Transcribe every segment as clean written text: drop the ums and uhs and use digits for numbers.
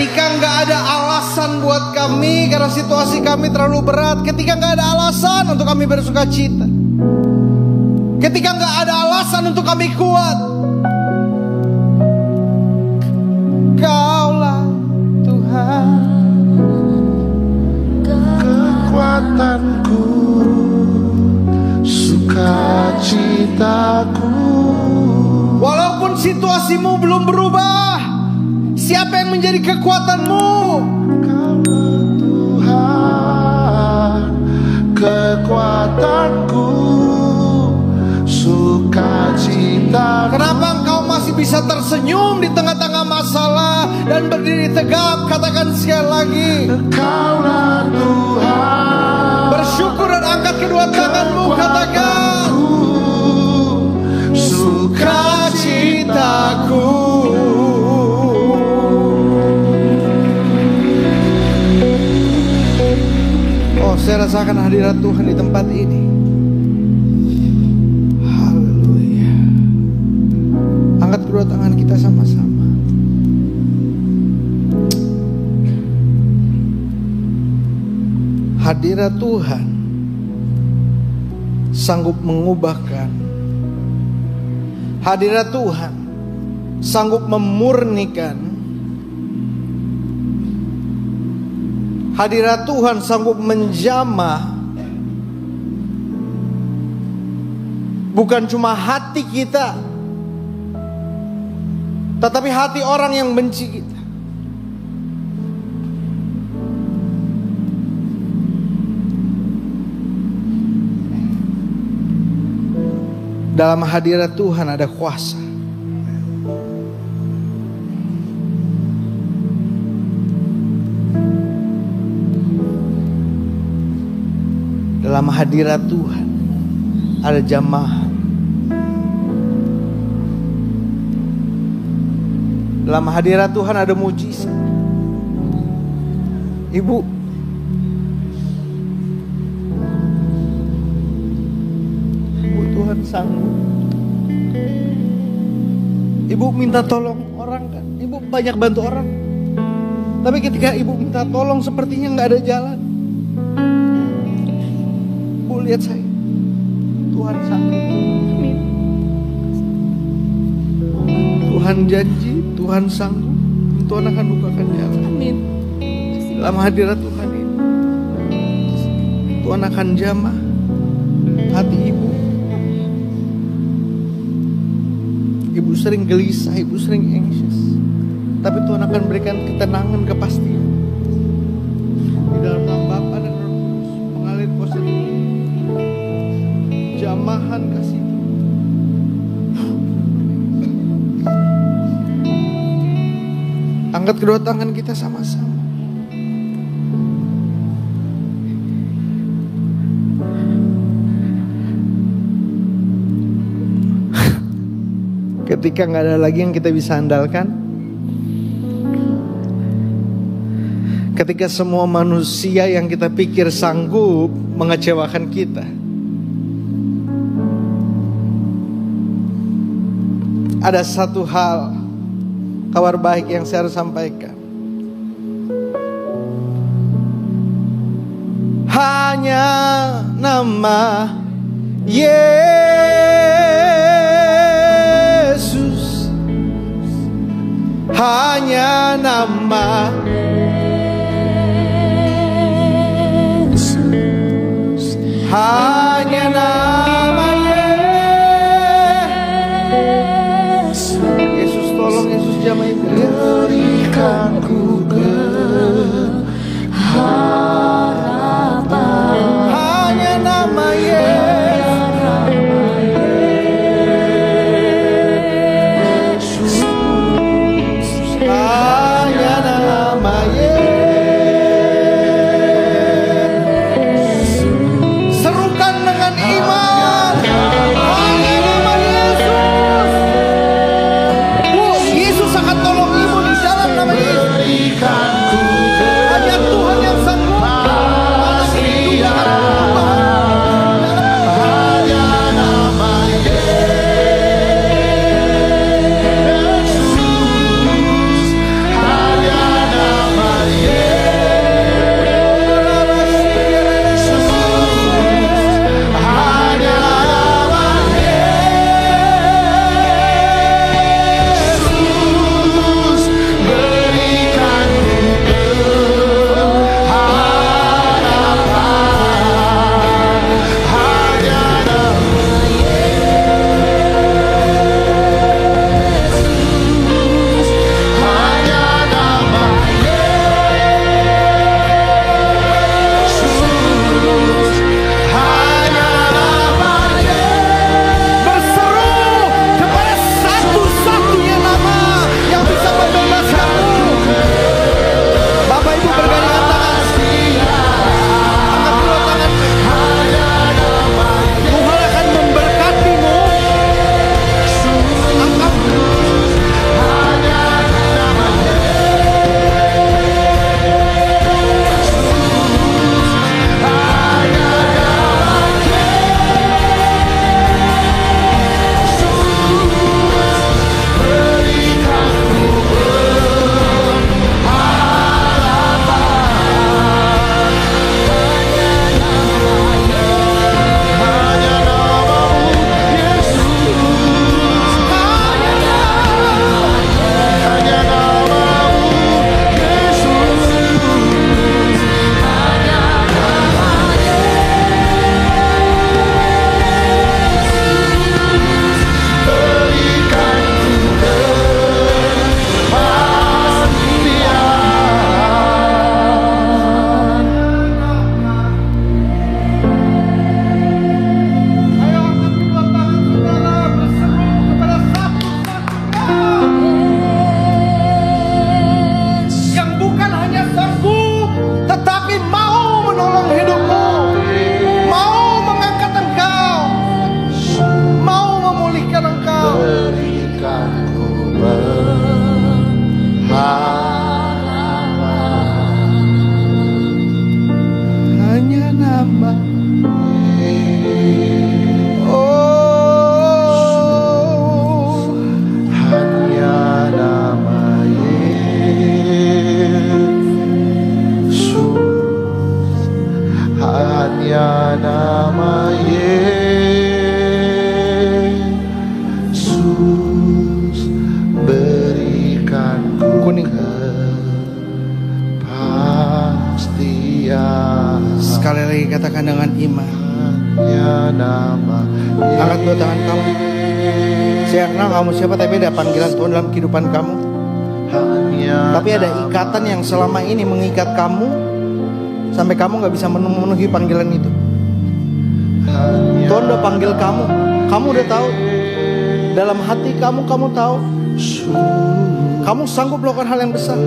Ketika nggak ada alasan buat kami karena situasi kami terlalu berat. Ketika nggak ada alasan untuk kami bersuka cita. Ketika nggak ada alasan untuk kami kuat. Kaulah Tuhan, kekuatanku, sukacitaku. Walaupun situasimu belum berubah, siapa yang menjadi kekuatanmu? Kaulah Tuhan, kekuatanku, sukacitaku. Kenapa engkau masih bisa tersenyum di tengah-tengah masalah dan berdiri tegap? Katakan sekali lagi. Kaulah Tuhan, Bersyukur dan angkat kedua tanganmu. Katakan. Sukacitaku. Oh, saya rasakan hadirat Tuhan di tempat ini. Haleluya. Angkat kedua tangan kita sama-sama. Hadirat Tuhan sanggup mengubahkan. Hadirat Tuhan sanggup memurnikan. Hadirat Tuhan sanggup menjamah bukan cuma hati kita, tetapi hati orang yang benci kita. Dalam hadirat Tuhan ada kuasa. Dalam hadirat Tuhan ada jamaah. Dalam hadirat Tuhan ada mujizat. Ibu, Tuhan sanggup. Ibu minta tolong orang kan, ibu banyak bantu orang. Tapi ketika ibu minta tolong sepertinya nggak ada jalan. Bu, lihat saya, Tuhan sanggup. Tuhan janji, Tuhan sanggup. Tuhan akan bukakan jalan. Amin. Dalam hadirat Tuhan ini, Tuhan akan jamah hati ibu. Ibu sering gelisah, ibu sering anxious, tapi Tuhan akan berikan ketenangan, kepastian. Di dalam nama Bapa dan Roh Kudus mengalir kuasa Tuhan, jamahan kasih. Angkat kedua tangan kita sama-sama. Ketika gak ada lagi yang kita bisa andalkan, ketika semua manusia yang kita pikir sanggup mengecewakan kita, ada satu hal, kabar baik yang saya harus sampaikan. Hanya nama Yesus, hanya nama Yesus, hanya nama Yesus. Yesus, tolong Yesus jamai berikan ku harapan. hanya nama Yesus, hanya nama Yesus. Serukan nama. Oh, hanya nama Yesus, hanya nama Yesus berikan kuning. kepastian. Sekali lagi katakan dengan iman. Hanya nama Angkat dua tangan kamu. Saya kenal kamu siapa, tapi ada panggilan Tuhan dalam kehidupan kamu. Tapi ada ikatan yang selama ini mengikat kamu sampai kamu gak bisa memenuhi panggilan itu. Tuhan udah panggil kamu. Kamu udah tahu. Dalam hati kamu tahu. Kamu sanggup melakukan hal yang besar.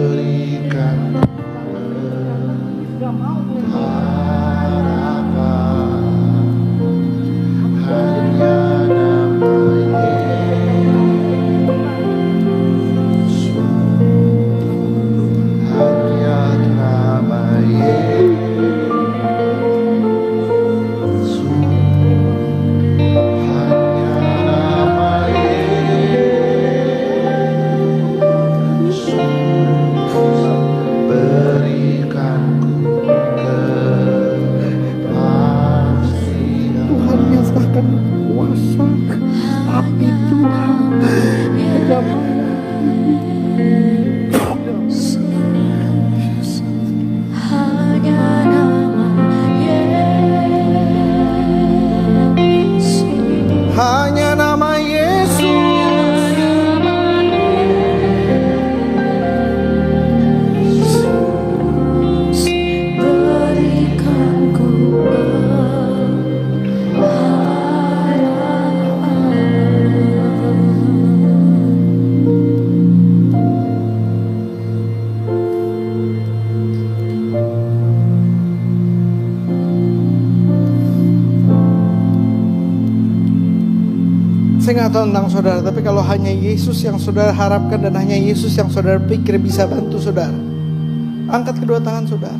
Hanya nama Yesus. Berikan ku Saya nggak tahu tentang saudara, tapi kalau hanya Yesus yang saudara harapkan dan hanya Yesus yang saudara pikir bisa bantu saudara, angkat kedua tangan saudara.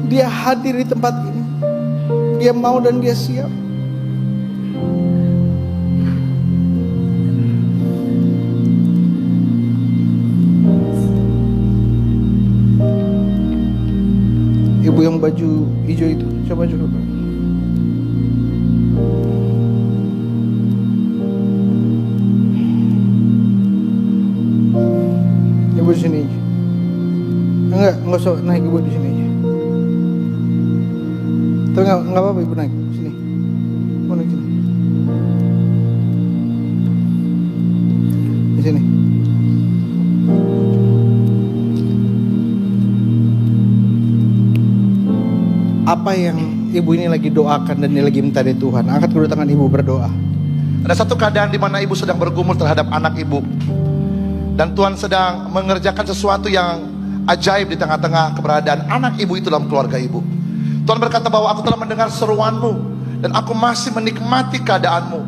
Dia hadir di tempat ini. Dia mau dan dia siap. Ibu yang baju hijau itu, coba juga Pak. Ibu di sini aja. Enggak usah naik, ibu di sini aja. Tapi enggak apa-apa ibu naik sini. Mau naik sini. Di sini. Apa yang ibu ini lagi doakan dan dia lagi minta dari Tuhan? Angkat kedua tangan ibu, berdoa. Ada satu keadaan di mana ibu sedang bergumul terhadap anak ibu, dan Tuhan sedang mengerjakan sesuatu yang ajaib di tengah-tengah keberadaan anak ibu itu dalam keluarga ibu. Tuhan berkata bahwa aku telah mendengar seruanmu dan aku masih menikmati keadaanmu.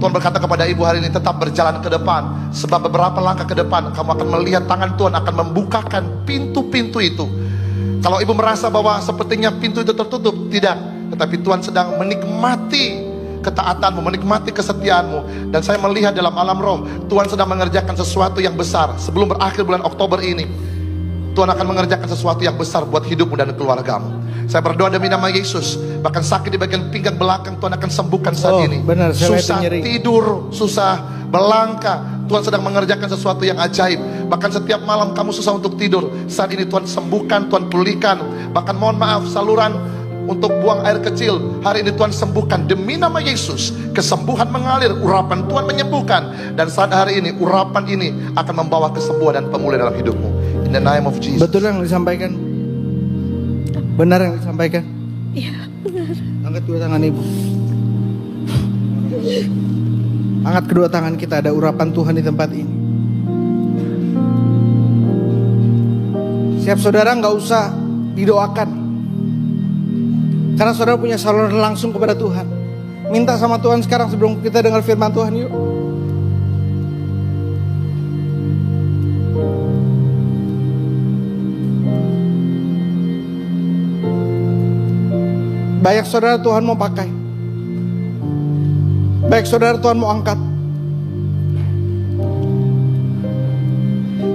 Tuhan berkata kepada ibu hari ini, tetap berjalan ke depan, sebab beberapa langkah ke depan kamu akan melihat tangan Tuhan akan membukakan pintu-pintu itu. Kalau ibu merasa bahwa sepertinya pintu itu tertutup, tidak. Tetapi Tuhan sedang menikmati ketaatanmu, menikmati kesetiaanmu. Dan saya melihat dalam alam roh, Tuhan sedang mengerjakan sesuatu yang besar. Sebelum berakhir bulan Oktober ini, Tuhan akan mengerjakan sesuatu yang besar buat hidupmu dan keluargamu. Saya berdoa demi nama Yesus, bahkan sakit di bagian pinggang belakang Tuhan akan sembuhkan saat ini. Benar, Susah tidur, susah belangka, Tuhan sedang mengerjakan sesuatu yang ajaib. Bahkan setiap malam kamu susah untuk tidur, saat ini Tuhan sembuhkan, Tuhan pulihkan. Bahkan mohon maaf, saluran untuk buang air kecil, hari ini Tuhan sembuhkan demi nama Yesus. Kesembuhan mengalir, urapan Tuhan menyembuhkan. Dan saat hari ini, urapan ini akan membawa kesembuhan dan pemulihan dalam hidupmu. In the name of Jesus. Betul yang disampaikan? Benar yang disampaikan? Iya, benar. Angkat dua tangan ibu. Angkat kedua tangan kita, ada urapan Tuhan di tempat ini. Siap saudara, nggak usah didoakan, karena saudara punya saluran langsung kepada Tuhan. Minta sama Tuhan sekarang sebelum kita dengar firman Tuhan, yuk. Banyak saudara Tuhan mau pakai. Baik saudara Tuhan mau angkat.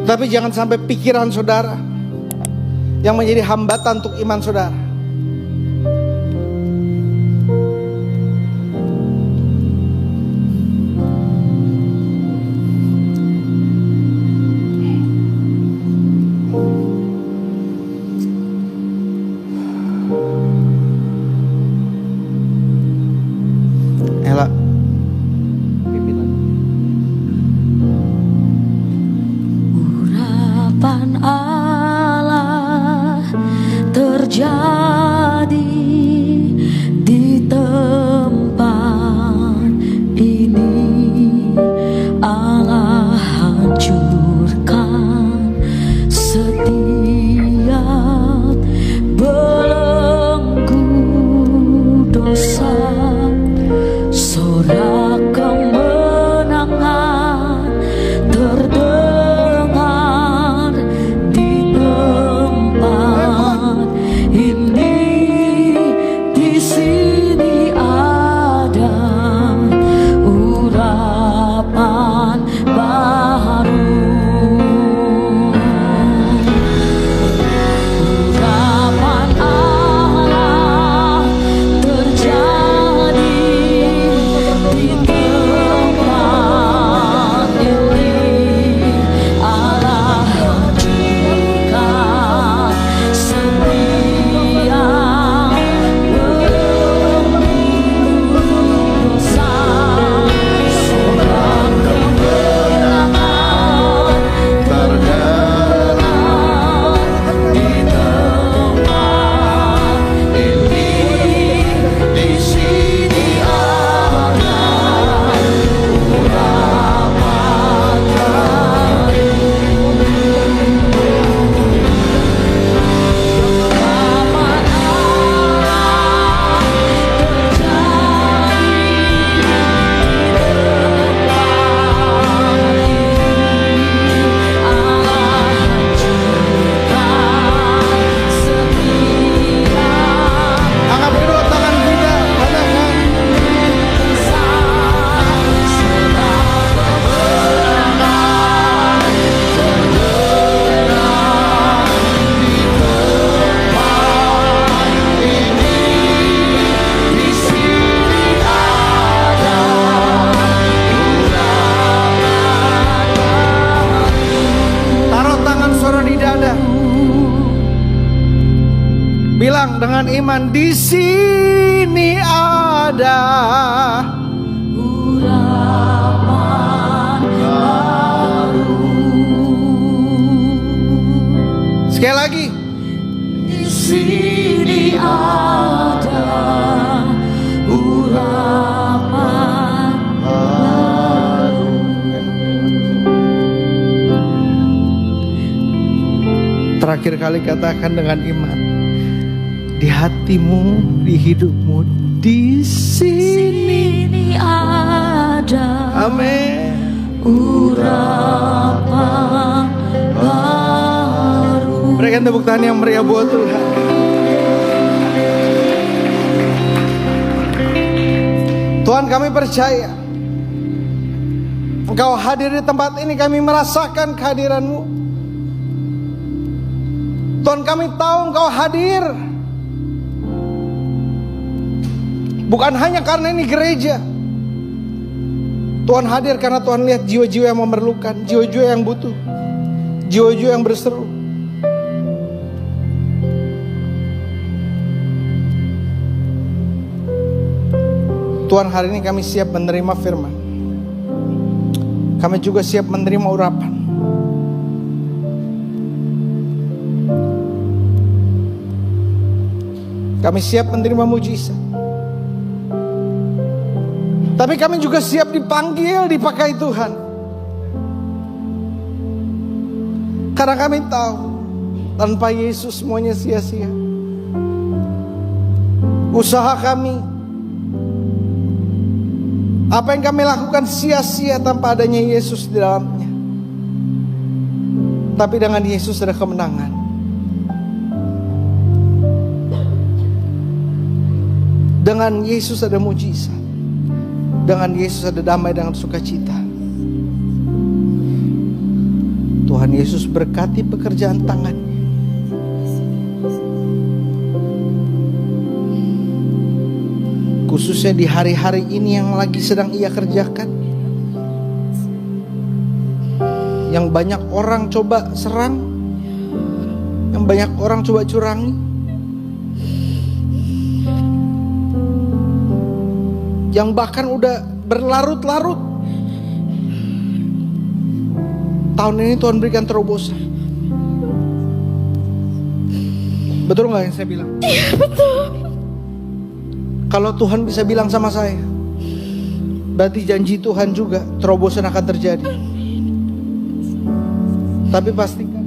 Tapi jangan sampai pikiran saudara yang menjadi hambatan untuk iman saudara. Ela, Urapan Allah terjadi di tempat ini. Allah hancurkan setiap belenggu dosa. Sorak kemenangan terdengar di tempat ini. Di sini ada urapan baru. Urapan Allah terjadi di tempat ini. Allah hancurkan setiap belenggu dosa. Sorak kemenangan terdengar di tempat ini. Di sini ada urapan baru. Urapan Allah terjadi di tempat ini. Allah hancurkan setiap angkat kedua tangan kita, pandangkan. dosa. Sorak kemenangan terdengar di tempat ini. Di sini ada urapan Taruh tangan saudara di dada. Bilang dengan iman, di sini ada. urapan baru. Sekali lagi. Di sini ada urapan baru. Terakhir kali katakan dengan iman. Di hatimu, di hidupmu, di sini. Ini ada Amin. urapan baru. Berikan tepuk tangan yang meriah buat Tuhan. Tuhan, kami percaya Engkau hadir di tempat ini. Kami merasakan kehadiran-Mu. Tuhan, kami tahu Engkau hadir bukan hanya karena ini gereja. Tuhan hadir karena Tuhan lihat jiwa-jiwa yang memerlukan, jiwa-jiwa yang butuh, jiwa-jiwa yang berseru. Tuhan, hari ini kami siap menerima firman. Kami juga siap menerima urapan. Kami siap menerima mujizat. Tapi kami juga siap dipanggil, dipakai Tuhan. Karena kami tahu tanpa Yesus semuanya sia-sia. Usaha kami, apa yang kami lakukan sia-sia tanpa adanya Yesus di dalamnya. Tapi dengan Yesus ada kemenangan. Dengan Yesus ada mujizat. Dengan Yesus ada damai dengan sukacita. Tuhan Yesus berkati pekerjaan tangannya. Khususnya di hari-hari ini yang lagi sedang ia kerjakan. Yang banyak orang coba serang, yang banyak orang coba curangi, yang bahkan udah berlarut-larut. Tahun ini Tuhan berikan terobosan. Betul gak yang saya bilang? Iya betul. Kalau Tuhan bisa bilang sama saya, berarti janji Tuhan juga terobosan akan terjadi. Tapi pastikan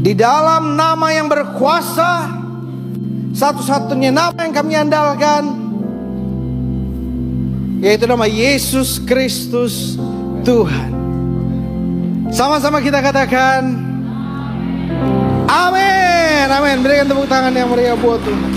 di dalam nama yang berkuasa, satu-satunya nama yang kami andalkan, yaitu nama Yesus Kristus Tuhan. Sama-sama kita katakan amin. Amin. Berikan tepuk tangan yang meriah buat Tuhan.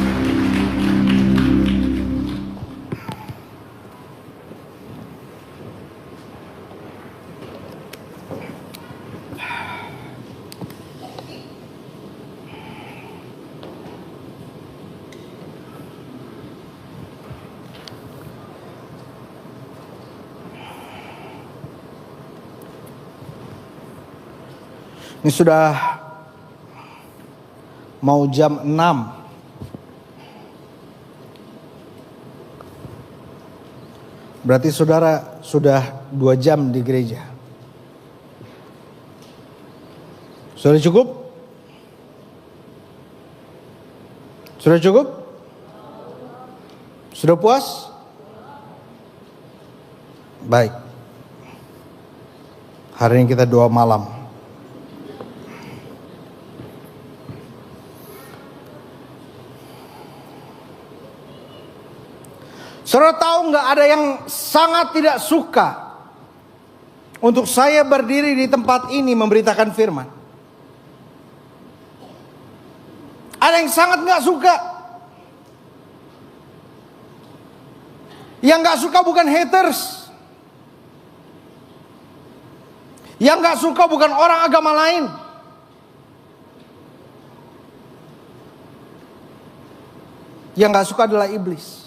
Ini sudah mau jam 6. Berarti saudara sudah 2 jam di gereja. Sudah cukup? Sudah cukup? Sudah puas? Baik. Hari ini kita doa malam. Saudara tahu nggak, ada yang sangat tidak suka untuk saya berdiri di tempat ini memberitakan firman. Ada yang sangat nggak suka. Yang nggak suka bukan haters. Yang nggak suka bukan orang agama lain. Yang nggak suka adalah iblis.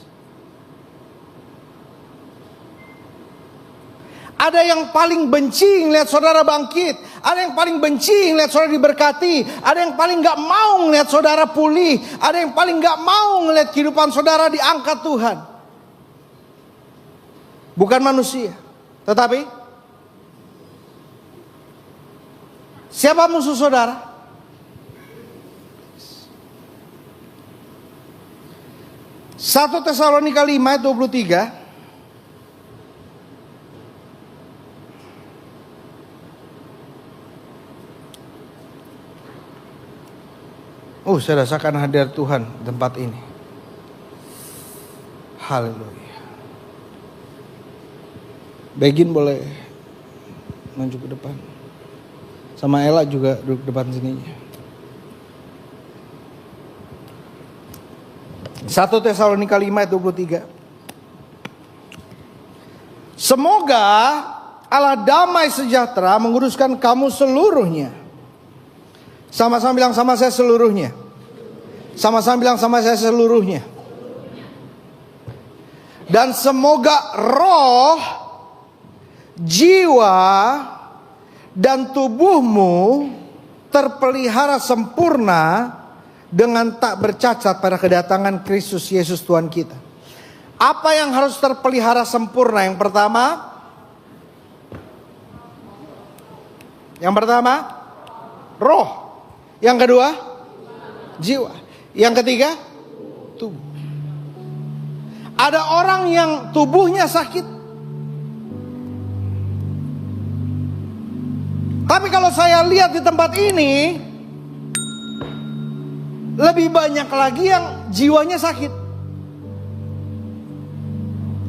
Ada yang paling benci ngeliat saudara bangkit. Ada yang paling benci ngeliat saudara diberkati. Ada yang paling gak mau ngeliat saudara pulih. Ada yang paling gak mau ngeliat kehidupan saudara diangkat Tuhan. Bukan manusia. Tetapi siapa musuh saudara? 1 Tesalonika 5 ayat 23. Saya rasakan hadir Tuhan di tempat ini. Haleluya. Begin boleh maju ke depan. Sama Ella juga duduk depan sini. 1 Tesalonika 5 ayat 23. Semoga Allah damai sejahtera menguruskan kamu seluruhnya. Sama-sama bilang sama saya seluruhnya. Sama-sama bilang sama saya seluruhnya. Dan semoga roh, jiwa, dan tubuhmu terpelihara sempurna dengan tak bercacat pada kedatangan Kristus Yesus Tuhan kita. Apa yang harus terpelihara sempurna? Yang pertama, roh. Yang kedua, jiwa. Yang ketiga, tubuh. Ada orang yang tubuhnya sakit. Tapi kalau saya lihat di tempat ini, lebih banyak lagi yang jiwanya sakit.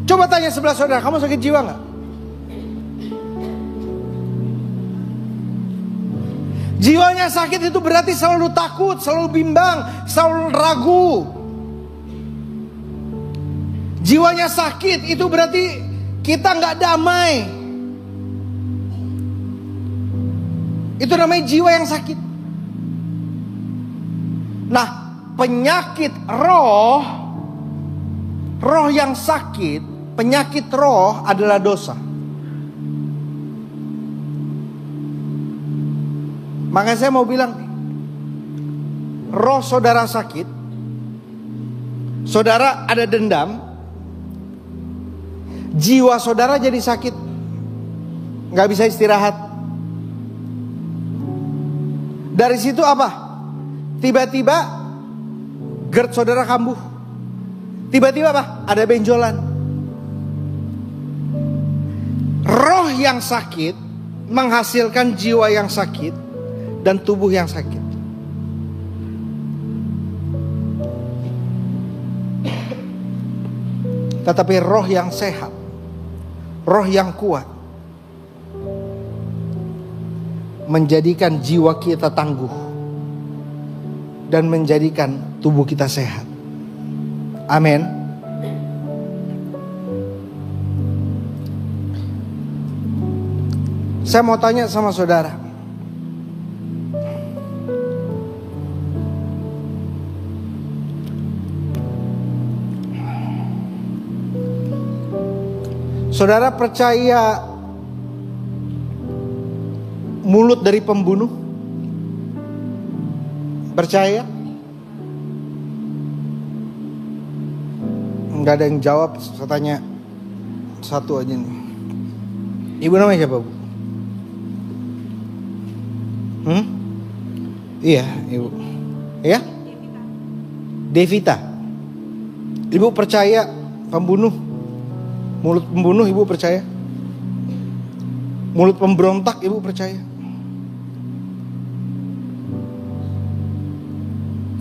Coba tanya sebelah saudara, kamu sakit jiwa nggak? Jiwanya sakit itu berarti selalu takut, selalu bimbang, selalu ragu. Jiwanya sakit itu berarti kita nggak damai. Itu namanya jiwa yang sakit. Nah, penyakit roh yang sakit, penyakit roh adalah dosa. Makanya saya mau bilang nih, roh saudara sakit, saudara ada dendam, jiwa saudara jadi sakit, nggak bisa istirahat. Dari situ apa? Tiba-tiba GERD saudara kambuh. Tiba-tiba apa? Ada benjolan. Roh yang sakit menghasilkan jiwa yang sakit dan tubuh yang sakit. Tetapi roh yang sehat, roh yang kuat, menjadikan jiwa kita tangguh dan menjadikan tubuh kita sehat. Amin. Saya mau tanya sama saudara, saudara percaya mulut dari pembunuh? Percaya? Enggak ada yang jawab. Saya tanya satu aja nih. Ibu namanya siapa, Bu? Iya, Ibu. Iya? Devita. Ibu percaya pembunuh? Mulut pembunuh Ibu percaya? Mulut pemberontak Ibu percaya?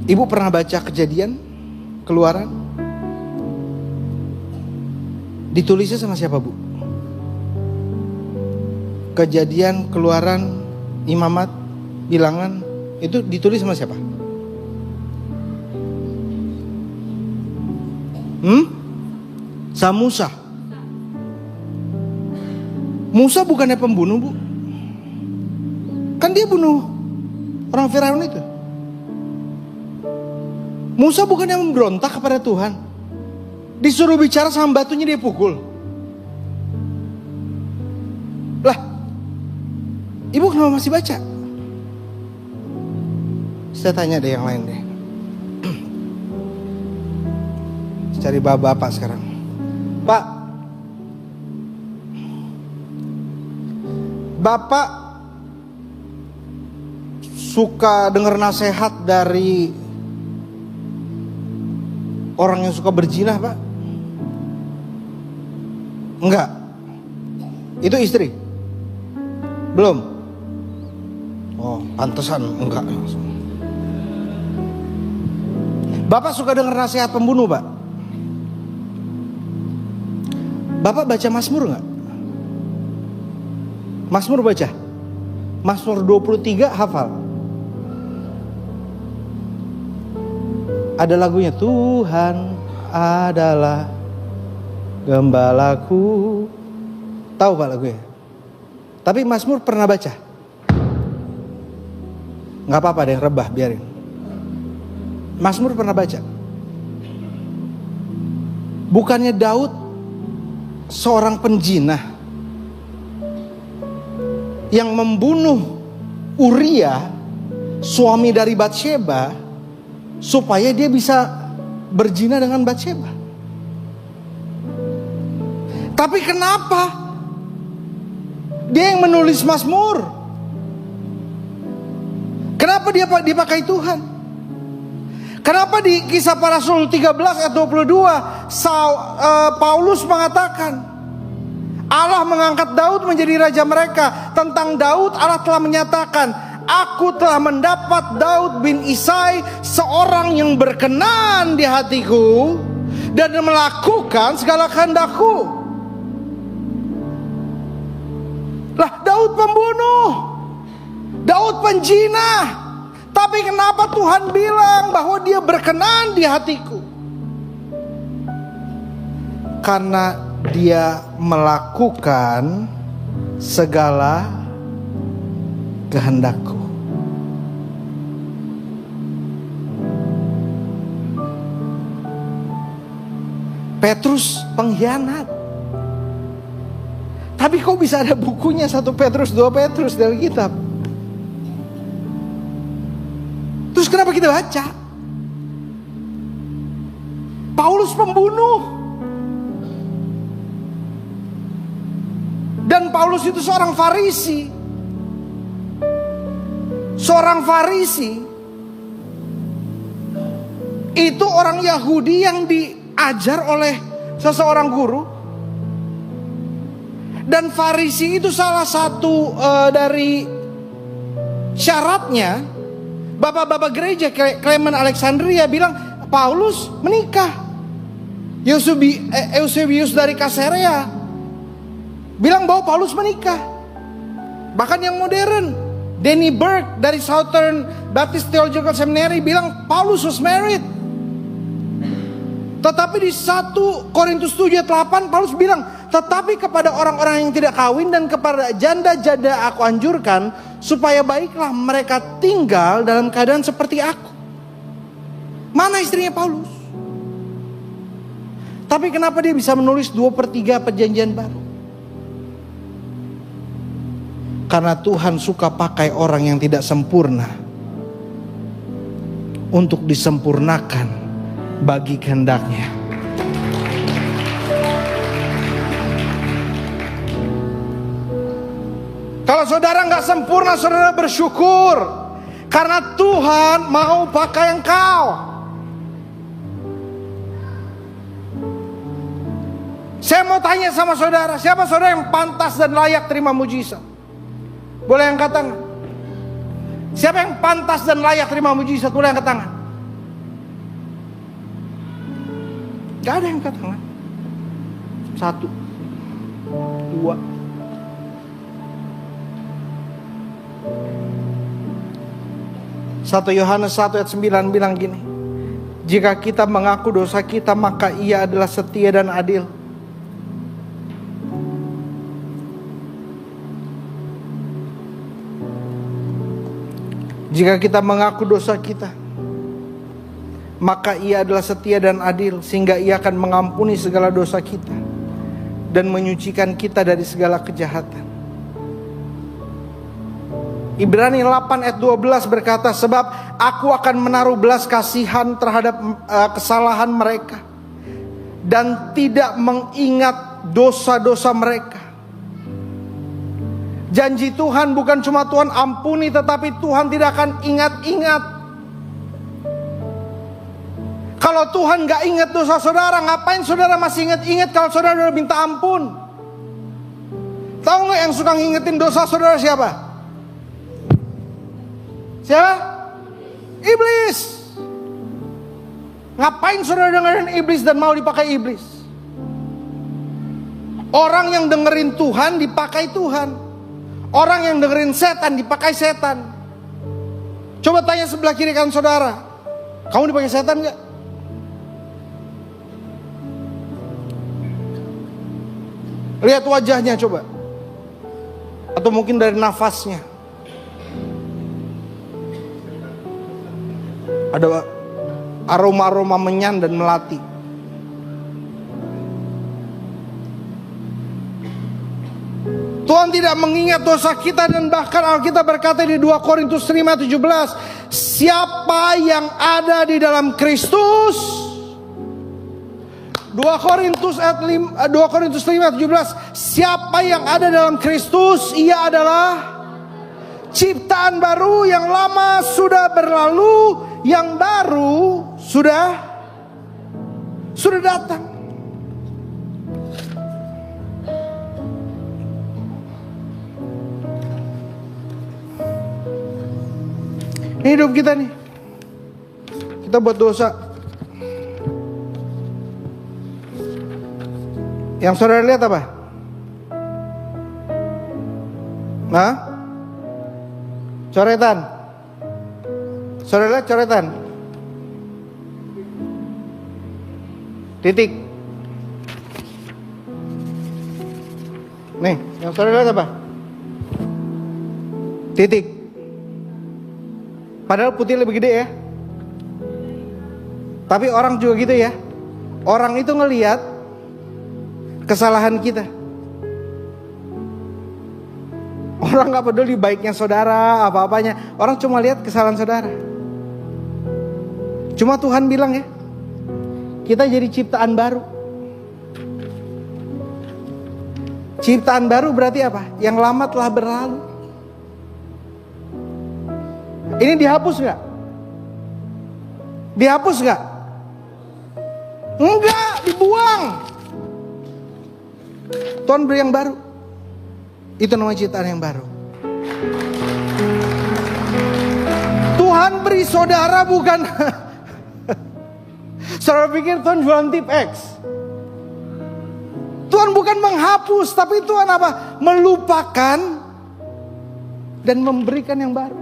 Ibu pernah baca Kejadian, Keluaran? Ditulisnya sama siapa, Bu? Kejadian, Keluaran, Imamat, Bilangan, itu ditulis sama siapa? Sama Musa. Musa bukannya pembunuh, Bu? Kan dia bunuh orang Firaun itu. Musa bukannya memberontak kepada Tuhan. Disuruh bicara sama batunya dia pukul. Lah, Ibu kenapa masih baca? Saya tanya deh yang lain deh. Cari bapak sekarang. Pak, Bapak suka dengar nasihat dari orang yang suka berzina, Pak? Enggak. Itu istri? Belum? Oh, pantesan enggak. Bapak suka dengar nasihat pembunuh, Pak? Bapak baca Mazmur enggak? Mazmur baca? Mazmur 23 hafal? Ada lagunya, Tuhan adalah gembalaku. Tahu Pak lagunya? Tapi Mazmur pernah baca? Gak apa-apa deh, rebah, biarin. Mazmur pernah baca? Bukannya Daud seorang penjinah yang membunuh Uria, suami dari Batsheba, supaya dia bisa berzina dengan Batsheba. Tapi kenapa dia yang menulis Mazmur? Kenapa dia dipakai Tuhan? Kenapa di Kisah Para Rasul 13 ayat 22 Paulus mengatakan Allah mengangkat Daud menjadi raja mereka. Tentang Daud Allah telah menyatakan, aku telah mendapat Daud bin Isai, seorang yang berkenan di hatiku dan melakukan segala kehendakku. Lah, Daud pembunuh, Daud penjina, tapi kenapa Tuhan bilang bahwa dia berkenan di hatiku? Karena dia melakukan segala kehendakku. Petrus pengkhianat, tapi kok bisa ada bukunya 1 Petrus, 2 Petrus dari kitab? Terus kenapa kita baca? Paulus pembunuh. Dan Paulus itu seorang Farisi. Seorang Farisi itu orang Yahudi yang diajar oleh seseorang guru. Dan Farisi itu salah satu dari syaratnya, bapak-bapak gereja Clement Alexandria bilang Paulus menikah. Eusebius dari Caesarea bilang bahwa Paulus menikah. Bahkan yang modern, Danny Burke dari Southern Baptist Theological Seminary bilang Paulus was married. Tetapi di 1 Korintus 7 ayat 8 Paulus bilang, tetapi kepada orang-orang yang tidak kawin dan kepada janda-janda aku anjurkan, supaya baiklah mereka tinggal dalam keadaan seperti aku. Mana istrinya Paulus? Tapi kenapa dia bisa menulis 2/3 perjanjian baru? Karena Tuhan suka pakai orang yang tidak sempurna untuk disempurnakan bagi kehendaknya. Kalau saudara nggak sempurna, saudara bersyukur karena Tuhan mau pakai engkau. Saya mau tanya sama saudara, siapa saudara yang pantas dan layak terima mujizat? Boleh angkat tangan. Siapa yang pantas dan layak terima mujizat? Boleh angkat tangan. Gak ada yang angkat tangan. 1, 2. Satu Yohanes 1 ayat 9 bilang gini, jika kita mengaku dosa kita, maka Ia adalah setia dan adil. Jika kita mengaku dosa kita, maka Ia adalah setia dan adil, sehingga Ia akan mengampuni segala dosa kita dan menyucikan kita dari segala kejahatan. Ibrani 8 ayat 12 berkata, sebab aku akan menaruh belas kasihan terhadap kesalahan mereka dan tidak mengingat dosa-dosa mereka. Janji Tuhan bukan cuma Tuhan ampuni, tetapi Tuhan tidak akan ingat-ingat. Kalau Tuhan gak ingat dosa saudara, ngapain saudara masih ingat-ingat kalau saudara udah minta ampun? Tahu gak yang suka ngingetin dosa saudara siapa? Siapa? Iblis. Ngapain saudara dengerin iblis dan mau dipakai iblis? Orang yang dengerin Tuhan dipakai Tuhan. Orang yang dengerin setan dipakai setan. Coba tanya sebelah kiri kanan saudara, kamu dipakai setan gak? Lihat wajahnya coba. Atau mungkin dari nafasnya. Ada aroma-aroma menyan dan melati. Tuhan tidak mengingat dosa kita, dan bahkan Alkitab berkata di 2 Korintus 5:17, siapa yang ada di dalam Kristus, 2 Korintus 5:17, siapa yang ada dalam Kristus, ia adalah Ciptaan baru, yang lama sudah berlalu, yang baru sudah datang. Ini hidup kita nih. Kita buat dosa. Yang saudara lihat apa? Nah? Coretan. Saudara lihat coretan? Titik. Nih, yang saudara lihat apa? Titik. Padahal putih lebih gede ya. Tapi orang juga gitu ya. Orang itu ngelihat kesalahan kita. Orang gak peduli baiknya saudara, apa-apanya. Orang cuma lihat kesalahan saudara. Cuma Tuhan bilang ya, kita jadi ciptaan baru. Ciptaan baru berarti apa? Yang lama telah berlalu. Ini dihapus gak? Dihapus gak? Enggak, dibuang. Tuhan beri yang baru. Itu namanya ciptaan yang baru. Tuhan beri saudara bukan saudara pikir Tuhan jualan tip X. Tuhan bukan menghapus, tapi Tuhan apa? Melupakan dan memberikan yang baru.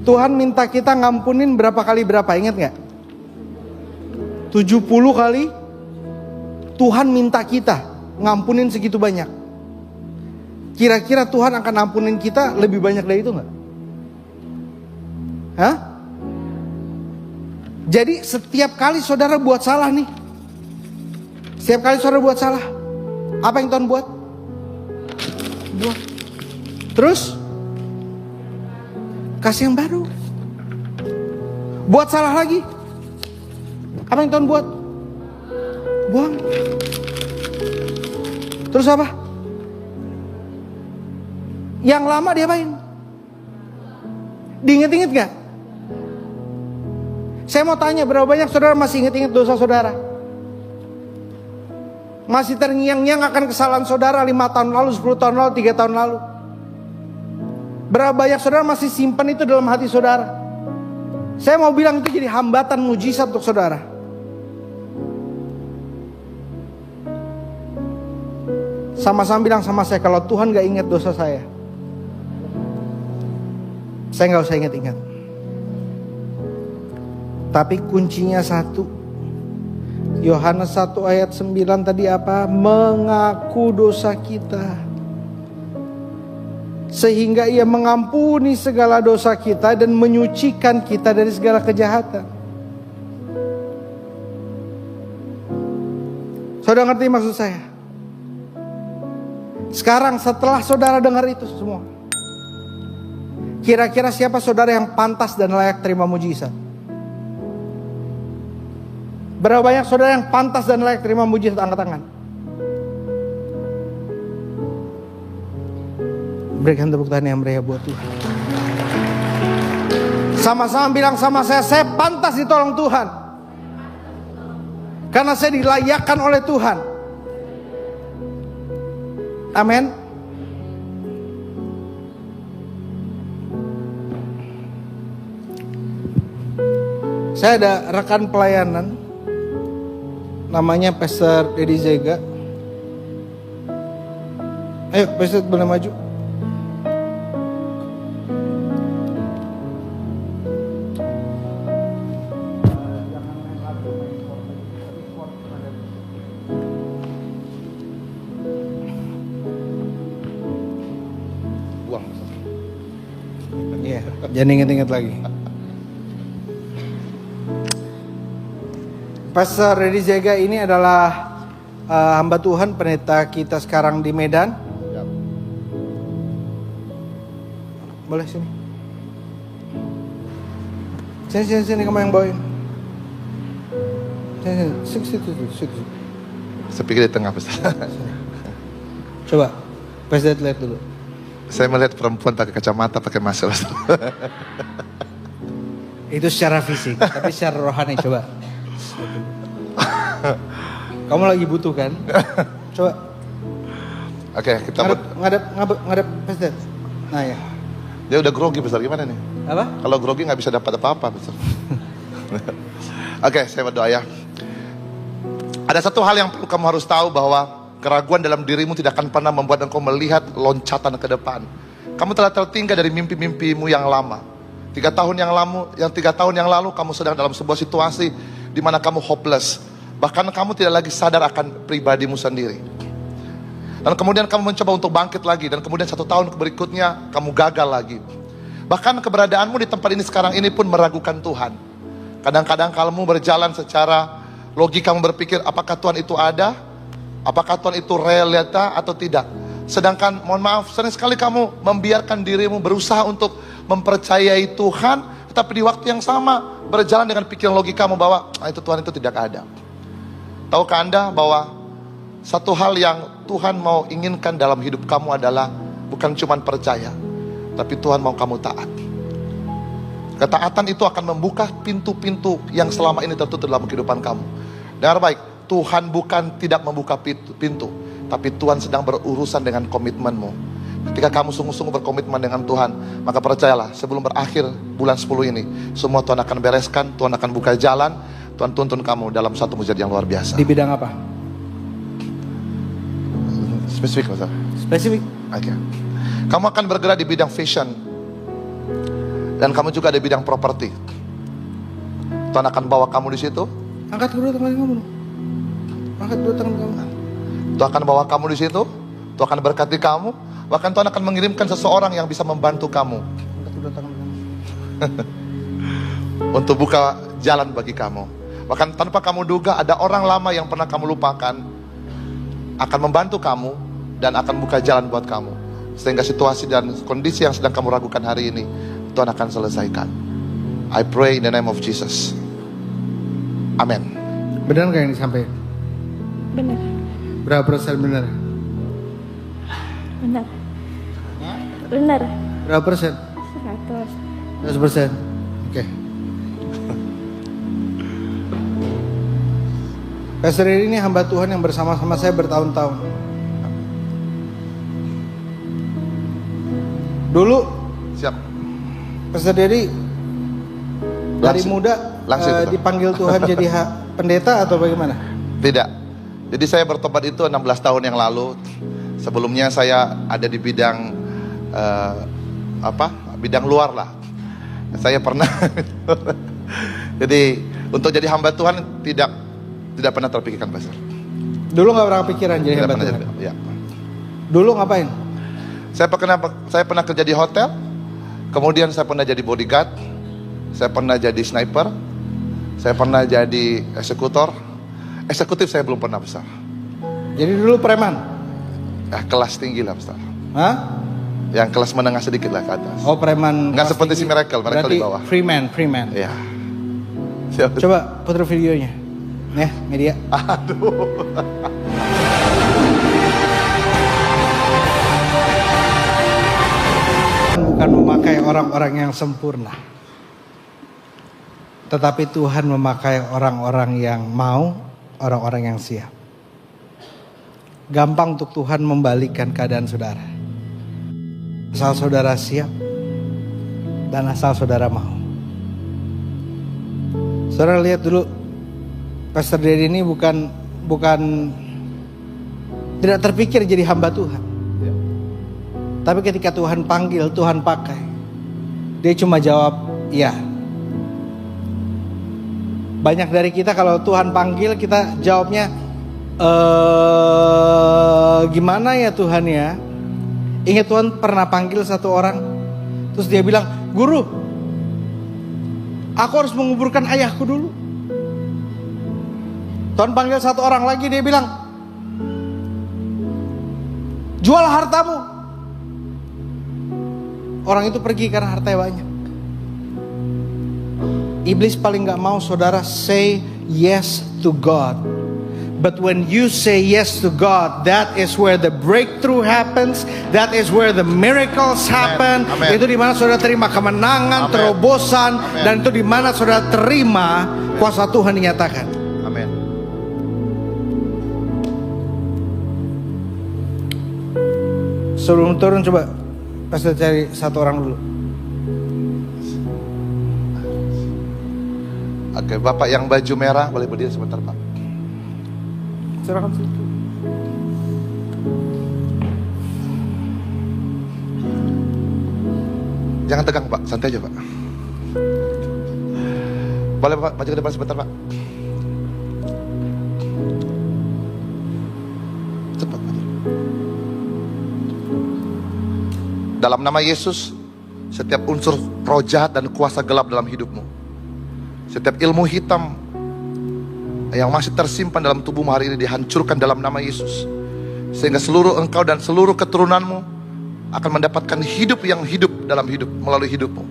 Tuhan minta kita ngampunin berapa kali berapa, ingat gak? 70 kali. Tuhan minta kita ngampunin segitu banyak. Kira-kira Tuhan akan ampunin kita lebih banyak dari itu gak? Hah? Jadi setiap kali saudara buat salah nih, setiap kali saudara buat salah, apa yang Tuhan buat? Buat. Terus kasih yang baru. Buat salah lagi, apa yang Tuhan buat? Buang. Terus apa? Yang lama diapain? Diinget-inget gak? Saya mau tanya, berapa banyak saudara masih inget-inget dosa saudara? Masih terngiang-ngiang akan kesalahan saudara 5 tahun lalu, 10 tahun lalu, 3 tahun lalu? Berapa banyak saudara masih simpan itu dalam hati saudara? Saya mau bilang itu jadi hambatan mujizat untuk saudara. Sama-sama bilang sama saya, kalau Tuhan gak ingat dosa saya gak usah ingat-ingat. Tapi kuncinya satu. Yohanes 1 ayat 9 tadi apa? Mengaku dosa kita, sehingga ia mengampuni segala dosa kita dan menyucikan kita dari segala kejahatan. Saudara ngerti maksud saya? Sekarang setelah saudara dengar itu semua, kira-kira siapa saudara yang pantas dan layak terima mujizat? Berapa banyak saudara yang pantas dan layak terima mujizat? Angkat tangan. Berikan tepuk tangan yang meriah buat Tuhan. Sama-sama bilang sama saya pantas ditolong Tuhan. Karena saya dilayakkan oleh Tuhan. Amin. Saya ada rekan pelayanan, namanya Pastor Dedi Zega. Ayo Pastor, boleh maju. Iya, jangan inget-inget lagi. Pastor Dedi Zega ini adalah hamba Tuhan, pendeta kita sekarang di Medan. Boleh sini. Sini kamu yang bawain. Sini. Saya pikir di tengah besar. Coba. Pastor lihat dulu. Saya melihat perempuan pakai kacamata, pakai masker. Itu secara fisik, tapi secara rohani coba. Kamu lagi butuh kan? Coba. Oke, kita ngadep Pastor. Nah ya. Dia udah grogi besar, gimana nih? Apa? Kalau grogi nggak bisa dapat apa-apa besar. Oke, saya berdoa ya. Ada satu hal yang perlu kamu harus tahu, bahwa keraguan dalam dirimu tidak akan pernah membuat engkau melihat loncatan ke depan. Kamu telah tertinggal dari mimpi-mimpimu yang lama. 3 tahun yang lalu kamu sedang dalam sebuah situasi di mana kamu hopeless. Bahkan kamu tidak lagi sadar akan pribadimu sendiri. Dan kemudian kamu mencoba untuk bangkit lagi. Dan kemudian 1 tahun berikutnya kamu gagal lagi. Bahkan keberadaanmu di tempat ini sekarang ini pun meragukan Tuhan. Kadang-kadang kamu berjalan secara logika, kamu berpikir apakah Tuhan itu ada? Apakah Tuhan itu realita atau tidak? Sedangkan mohon maaf, sering sekali kamu membiarkan dirimu berusaha untuk mempercayai Tuhan, tetapi di waktu yang sama berjalan dengan pikiran logikamu bahwa itu Tuhan itu tidak ada. Tahukah Anda bahwa satu hal yang Tuhan mau inginkan dalam hidup kamu adalah bukan cuma percaya, tapi Tuhan mau kamu taat. Ketaatan itu akan membuka pintu-pintu yang selama ini tertutup dalam kehidupan kamu. Dengar baik, Tuhan bukan tidak membuka pintu, tapi Tuhan sedang berurusan dengan komitmenmu. Ketika kamu sungguh-sungguh berkomitmen dengan Tuhan, maka percayalah, sebelum berakhir bulan 10 ini, semua Tuhan akan bereskan, Tuhan akan buka jalan, Tuhan tuntun kamu dalam satu mujizat yang luar biasa. Di bidang apa? Spesifik, Pastor. Spesifik. Oke. Kamu akan bergerak di bidang fashion, dan kamu juga di bidang properti. Tuhan akan bawa kamu di situ. Angkat dulu tangan kamu. Angkat dulu tangan kamu. Tuhan akan bawa kamu di situ. Tuhan akan berkati kamu. Bahkan Tuhan akan mengirimkan seseorang yang bisa membantu kamu. Angkat dulu tangan kamu. Untuk buka jalan bagi kamu. Bahkan tanpa kamu duga, ada orang lama yang pernah kamu lupakan akan membantu kamu dan akan buka jalan buat kamu. Sehingga situasi dan kondisi yang sedang kamu ragukan hari ini, Tuhan akan selesaikan. I pray in the name of Jesus. Amin. Benar gak yang disampaikan? Benar. Berapa persen benar? Benar. Benar. Berapa persen? 100. 100%. Oke. Pastor ini hamba Tuhan yang bersama-sama saya bertahun-tahun. Dulu Siap. Pastor Dedi dari Langsung. muda Betul. dipanggil Tuhan jadi pendeta atau bagaimana? Tidak. Jadi saya bertobat itu 16 tahun yang lalu. Sebelumnya saya ada di bidang bidang luar lah. Saya pernah. Jadi untuk jadi hamba Tuhan tidak pernah terpikirkan, Pastor. Dulu nggak pernah pikiran jadi Tidak hamba pernah Tuhan. ya. Dulu ngapain? Saya pernah kerja di hotel. Kemudian saya pernah jadi bodyguard. Saya pernah jadi sniper. Saya pernah jadi eksekutor. Eksekutif saya belum pernah, besar. Jadi dulu preman? Kelas tinggi lah, besar. Hah? Yang kelas menengah sedikit lah ke atas. Oh, preman. Nggak kelas seperti si tinggi. Miracle Berarti di bawah. Freeman. Iya. Siap. Coba putar videonya. Nih, media. Aduh. Bukan memakai orang-orang yang sempurna, tetapi Tuhan memakai orang-orang yang mau, orang-orang yang siap. Gampang untuk Tuhan membalikkan keadaan saudara, asal saudara siap dan asal saudara mau. Saudara lihat dulu, Pastor Dedi ini bukan tidak terpikir jadi hamba Tuhan. Tapi ketika Tuhan panggil, Tuhan pakai. Dia cuma jawab, iya. Banyak dari kita kalau Tuhan panggil, kita jawabnya, gimana ya Tuhan ya? Ingat Tuhan pernah panggil satu orang, terus dia bilang, guru, aku harus menguburkan ayahku dulu. Tuhan panggil satu orang lagi, dia bilang, jual hartamu. Orang itu pergi karena hartanya banyak. Iblis paling gak mau saudara say yes to God. But when you say yes to God, that is where the breakthrough happens. That is where the miracles happen. Amen. Itu di mana saudara terima kemenangan, Amen. terobosan, Amen. dan itu di mana saudara terima kuasa Tuhan dinyatakan. Amin. Sebelum turun coba Pastor cari satu orang dulu. Oke, Bapak yang baju merah boleh berdiri sebentar, Pak. Silakan situ. Jangan tegang, Pak. Santai aja, Pak. Boleh, Pak, maju ke depan sebentar, Pak. Cepat maju. Dalam nama Yesus, setiap unsur roh jahat dan kuasa gelap dalam hidupmu, setiap ilmu hitam yang masih tersimpan dalam tubuhmu hari ini dihancurkan dalam nama Yesus. Sehingga seluruh engkau dan seluruh keturunanmu akan mendapatkan hidup yang hidup dalam hidup melalui hidupmu.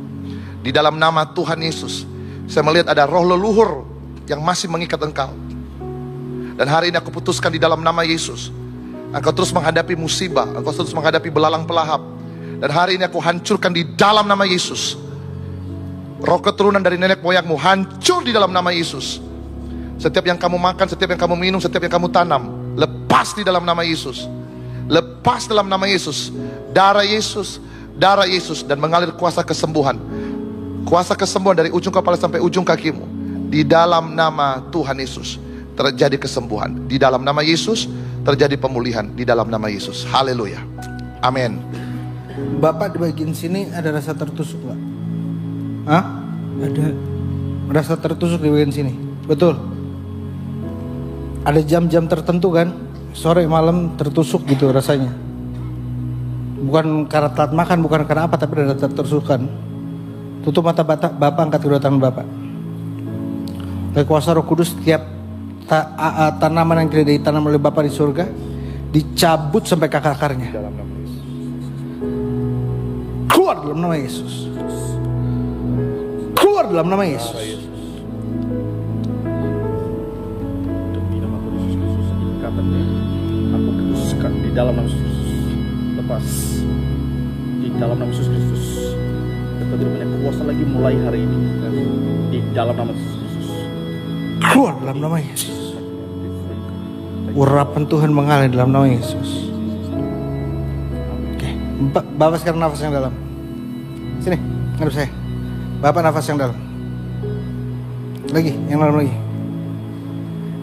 Di dalam nama Tuhan Yesus, saya melihat ada roh leluhur yang masih mengikat engkau. Dan hari ini aku putuskan di dalam nama Yesus, engkau terus menghadapi musibah, engkau terus menghadapi belalang pelahap. Dan hari ini aku hancurkan di dalam nama Yesus. Roh keturunan dari nenek moyangmu hancur di dalam nama Yesus. Setiap yang kamu makan, setiap yang kamu minum, setiap yang kamu tanam, lepas di dalam nama Yesus. Lepas dalam nama Yesus. Darah Yesus, darah Yesus, dan mengalir kuasa kesembuhan. Kuasa kesembuhan dari ujung kepala sampai ujung kakimu. Di dalam nama Tuhan Yesus terjadi kesembuhan. Di dalam nama Yesus terjadi pemulihan. Di dalam nama Yesus. Haleluya. Amin. Bapak di bagian sini ada rasa tertusuk nggak? Hah? Ada. Rasa tertusuk di bagian sini. Betul. Ada jam-jam tertentu kan, sore malam tertusuk gitu rasanya. Bukan karena telat makan, bukan karena apa, tapi ada tertusukan. Tutup mata Bapak, angkat kedua tangan Bapak. Oleh kuasa Roh Kudus, setiap tanaman yang tidak ditanam oleh Bapak di surga dicabut sampai ke akar-akarnya. Keluar dalam nama Yesus. Keluar dalam nama Yesus. Aku putuskan di dalam nama Yesus Kristus. Lepas di dalam nama Yesus Kristus. Engkau tidak punya kuasa lagi mulai hari ini. Di dalam nama Yesus Kristus. Keluar dalam nama Yesus. Urapan Tuhan mengalir dalam nama Yesus. Oke, Bapak sekarang nafas yang dalam. Sini, ngadep saya. Bapak nafas yang dalam. Lagi, yang dalam lagi.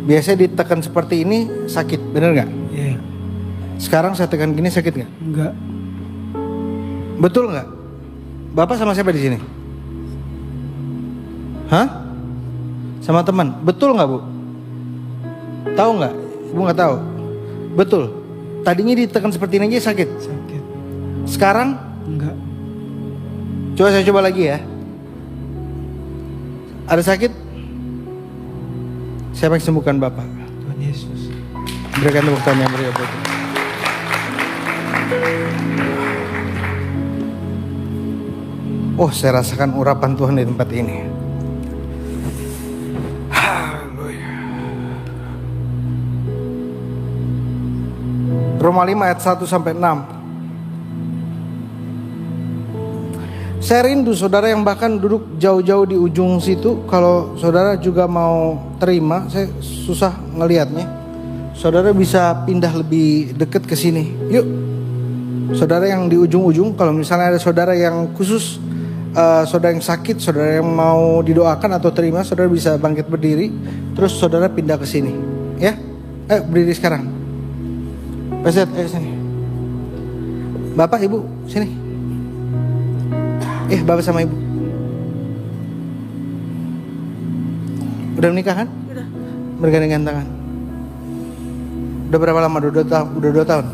Biasanya ditekan seperti ini sakit, bener nggak? Iya. Sekarang saya tekan gini sakit nggak? Enggak. Betul nggak? Bapak sama siapa di sini? Hah? Sama teman? Betul nggak, Bu? Tahu nggak? Ibu nggak tahu. Betul. Tadinya ditekan seperti ini aja sakit. Sakit. Sekarang? Enggak. Coba saya coba lagi ya. Ada sakit? Siapa yang sembuhkan Bapak? Tuhan Yesus. Berikan tepuk tangan yang meriah buat Tuhan. Oh, saya rasakan urapan Tuhan di tempat ini. Haleluya. Roma 5 ayat 1 sampai 6. Saya rindu saudara yang bahkan duduk jauh-jauh di ujung situ. Kalau saudara juga mau terima, saya susah ngelihatnya. Saudara bisa pindah lebih dekat ke sini. Yuk. Saudara yang di ujung-ujung, kalau misalnya ada saudara yang khusus, saudara yang sakit, saudara yang mau didoakan atau terima, saudara bisa bangkit berdiri. Terus saudara pindah ke sini. Ya. Ayo berdiri sekarang. Peset, ayo sini. Bapak, Ibu, sini. Bapak sama Ibu. Udah menikah kan? Udah. Bergandengan tangan. Udah berapa lama? Udah 2 tahun?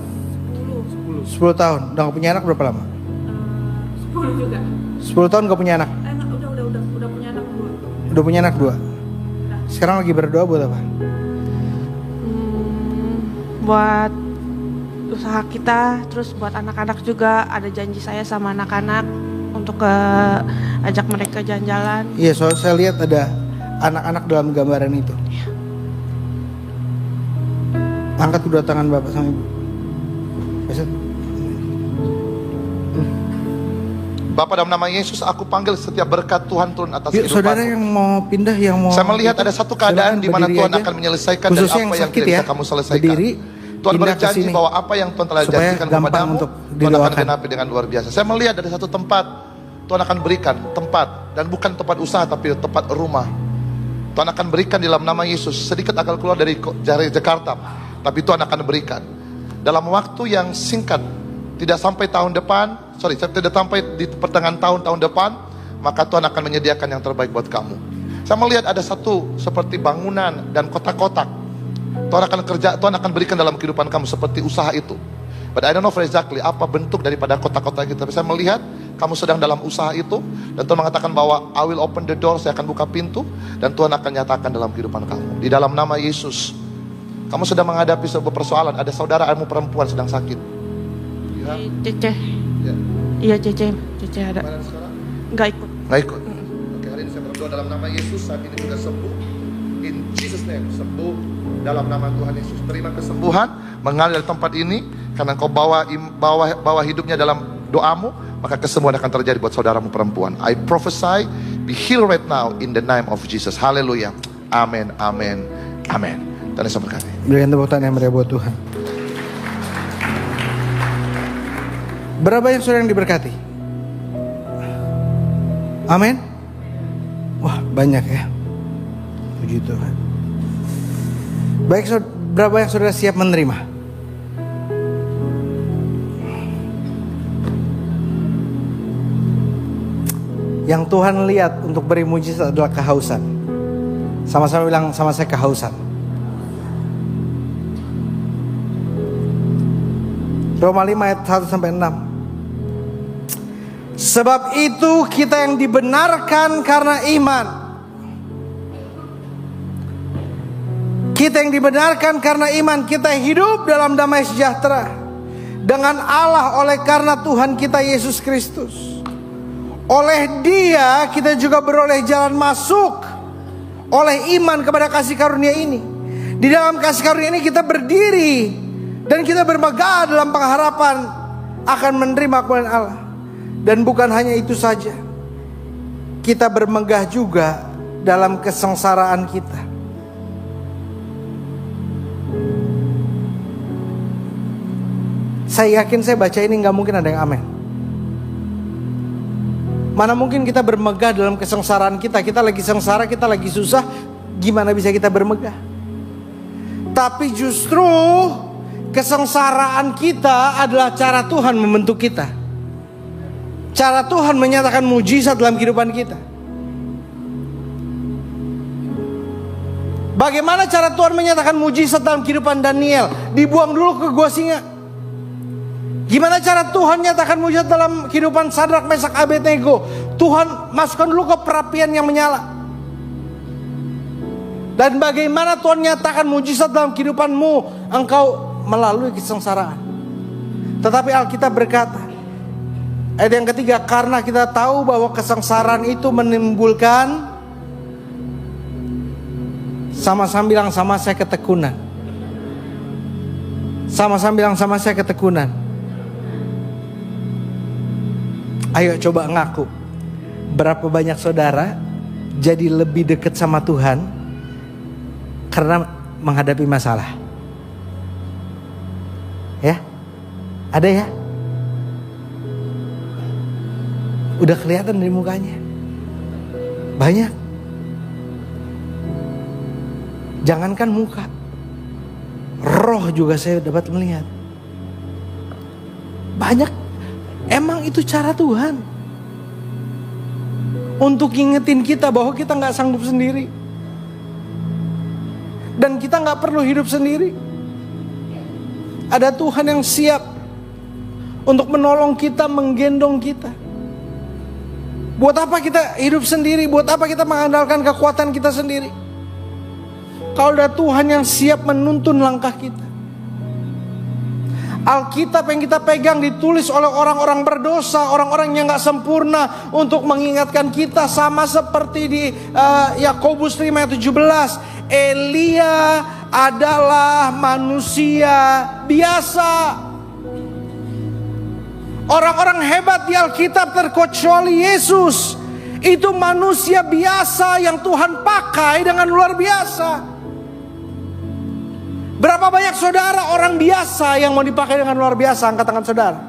10 tahun. Udah gak punya anak berapa lama? 10 juga. 10 tahun gak punya anak? Udah punya anak 2. Udah punya anak 2. Sekarang lagi berdoa buat apa? Buat usaha kita, terus buat anak-anak juga. Ada janji saya sama anak-anak untuk ajak mereka jalan-jalan. Iya, soal saya lihat ada anak-anak dalam gambaran itu. Angkat kedua tangan Bapak sama Ibu. Besok. Bapak, dalam nama Yesus aku panggil setiap berkat Tuhan turun atas Yuk, saudara kehidupanmu. yang mau pindah, yang mau... Saya melihat ada satu keadaan di mana berdiri Tuhan aja. akan menyelesaikan dan Khususnya apa yang sakit tidak ya, bisa kamu selesaikan. berdiri, Tuhan pindah ke berjanji sini. bahwa apa yang Tuhan telah Supaya janjikan gampang kepadamu, untuk Tuhan akan didoakan. genapi dengan luar biasa. Saya melihat ada satu tempat, Tuhan akan berikan tempat, dan bukan tempat usaha tapi tempat rumah. Tuhan akan berikan dalam nama Yesus. Sedikit agak keluar dari Jakarta, tapi Tuhan akan berikan dalam waktu yang singkat, tidak sampai tahun depan. Tidak sampai di pertengahan tahun depan, maka Tuhan akan menyediakan yang terbaik buat kamu. Saya melihat ada satu seperti bangunan dan kotak-kotak. Tuhan akan berikan dalam kehidupan kamu seperti usaha itu. But I don't know exactly apa bentuk daripada kotak-kotak itu. Tapi saya melihat kamu sedang dalam usaha itu, dan Tuhan mengatakan bahwa I will open the door, saya akan buka pintu, dan Tuhan akan nyatakan dalam kehidupan kamu. Di dalam nama Yesus, kamu sedang menghadapi sebuah persoalan. Ada saudaramu perempuan sedang sakit. Ya. Cece. Ya. Iya, Cece ada. Gimana sekarang? Nggak ikut. Nggak ikut. Oke, hari ini saya berdoa dalam nama Yesus, saat ini sudah sembuh. In Jesus name, sembuh dalam nama Tuhan Yesus. Terima kesembuhan mengalir dari tempat ini, karena engkau bawa hidupnya dalam doamu, maka kesembuhan akan terjadi buat saudaramu perempuan. I prophesy, be healed right now in the name of Jesus. Haleluya. Amin, amin, amin. Tuhan Yesus berkati. Berikan tepuk tangan yang meriah buat Tuhan. Berapa yang saudara yang diberkati? Amin. Wah, banyak ya. Puji Tuhan. Baik, berapa yang saudara siap menerima? Yang Tuhan lihat untuk beri mujizat adalah kehausan. Sama-sama bilang sama saya, kehausan. Roma 5 ayat 1-6. Sebab itu kita yang dibenarkan karena iman. Kita yang dibenarkan karena iman, kita hidup dalam damai sejahtera dengan Allah oleh karena Tuhan kita Yesus Kristus. Oleh Dia kita juga beroleh jalan masuk oleh iman kepada kasih karunia ini. Di dalam kasih karunia ini kita berdiri dan kita bermegah dalam pengharapan akan menerima kemuliaan Allah. Dan bukan hanya itu saja, kita bermegah juga dalam kesengsaraan kita. Saya yakin, saya baca ini gak mungkin ada yang amin. Mana mungkin kita bermegah dalam kesengsaraan kita. Kita lagi sengsara, kita lagi susah, gimana bisa kita bermegah? Tapi justru kesengsaraan kita adalah cara Tuhan membentuk kita. Cara Tuhan menyatakan mujizat dalam kehidupan kita. Bagaimana cara Tuhan menyatakan mujizat dalam kehidupan Daniel? Dibuang dulu ke gua singa. Gimana cara Tuhan nyatakan mujizat dalam kehidupan Sadrak, Mesak, Abednego? Tuhan masukkan dulu ke perapian yang menyala. Dan bagaimana Tuhan nyatakan mujizat dalam kehidupanmu? Engkau melalui kesengsaraan. Tetapi Alkitab berkata, ayat yang ketiga, karena kita tahu bahwa kesengsaraan itu menimbulkan, sama-sama bilang sama saya, ketekunan. Sama-sama bilang sama saya, ketekunan. Ayo coba ngaku, berapa banyak saudara jadi lebih dekat sama Tuhan karena menghadapi masalah? Ya, ada ya? Udah kelihatan dari mukanya. Banyak. Jangankan muka, roh juga saya dapat melihat. Banyak. Emang itu cara Tuhan untuk ngingetin kita bahwa kita gak sanggup sendiri. Dan kita gak perlu hidup sendiri. Ada Tuhan yang siap untuk menolong kita, menggendong kita. Buat apa kita hidup sendiri? Buat apa kita mengandalkan kekuatan kita sendiri? Kalau ada Tuhan yang siap menuntun langkah kita. Alkitab yang kita pegang ditulis oleh orang-orang berdosa, orang-orang yang gak sempurna, untuk mengingatkan kita, sama seperti di Yakobus 5:17. Elia adalah manusia biasa. Orang-orang hebat di Alkitab terkecuali Yesus, itu manusia biasa yang Tuhan pakai dengan luar biasa. Berapa banyak saudara orang biasa yang mau dipakai dengan luar biasa? Angkat tangan saudara.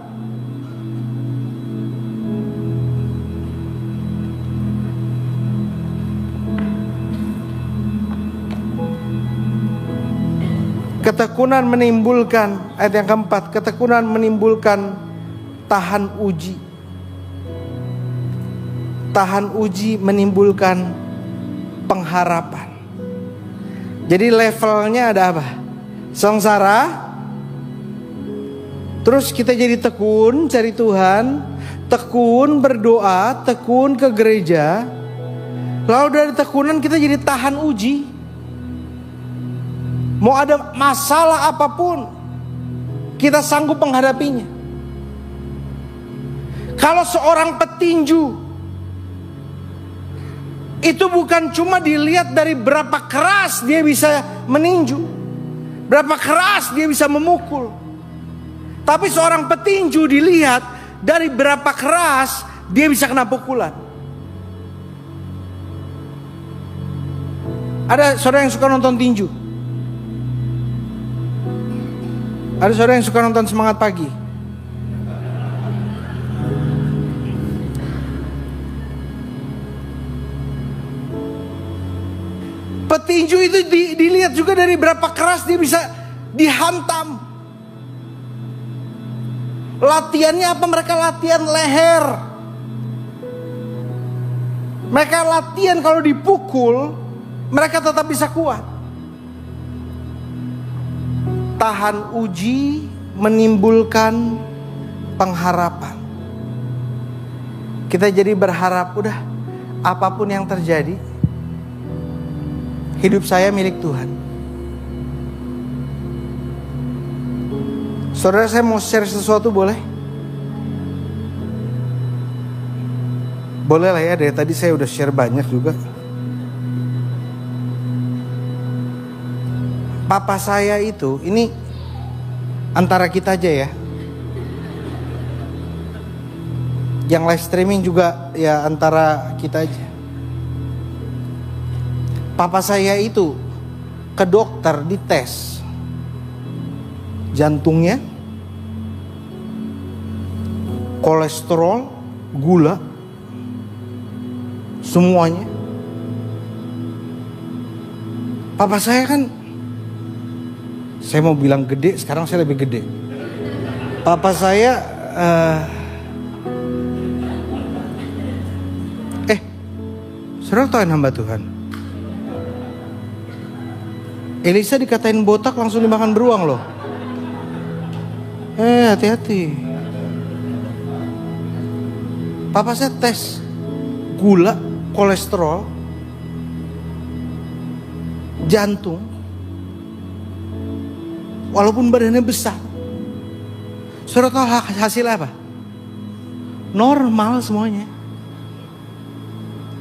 Ketekunan menimbulkan, ayat yang keempat, ketekunan menimbulkan tahan uji. Tahan uji menimbulkan pengharapan. Jadi levelnya ada apa? Sengsara, terus kita jadi tekun cari Tuhan, tekun berdoa, tekun ke gereja. Lalu dari tekunan kita jadi tahan uji. Mau ada masalah apapun, kita sanggup menghadapinya. Kalau seorang petinju, itu bukan cuma dilihat dari berapa keras dia bisa meninju, berapa keras dia bisa memukul. Tapi seorang petinju dilihat dari berapa keras dia bisa kena pukulan. Ada saudara yang suka nonton tinju? Ada saudara yang suka nonton Semangat Pagi? Petinju itu dilihat juga dari berapa keras dia bisa dihantam. Latihannya apa? Mereka latihan leher. Mereka latihan kalau dipukul, mereka tetap bisa kuat. Tahan uji menimbulkan pengharapan. Kita jadi berharap, udah apapun yang terjadi, hidup saya milik Tuhan. Saudara, saya mau share sesuatu, boleh? Boleh lah ya, dari tadi saya udah share banyak juga. Papa saya itu, ini antara kita aja ya. Yang live streaming juga ya antara kita aja. Papa saya itu ke dokter dites jantungnya, kolesterol, gula, semuanya. Papa saya kan, saya mau bilang gede, sekarang saya lebih gede. Papa saya saudara tahu hamba Tuhan, Elisa dikatain botak langsung dimakan beruang loh. Hati-hati. Papa saya tes gula, kolesterol, jantung, walaupun badannya besar. Saudara tahu hasilnya apa? Normal semuanya.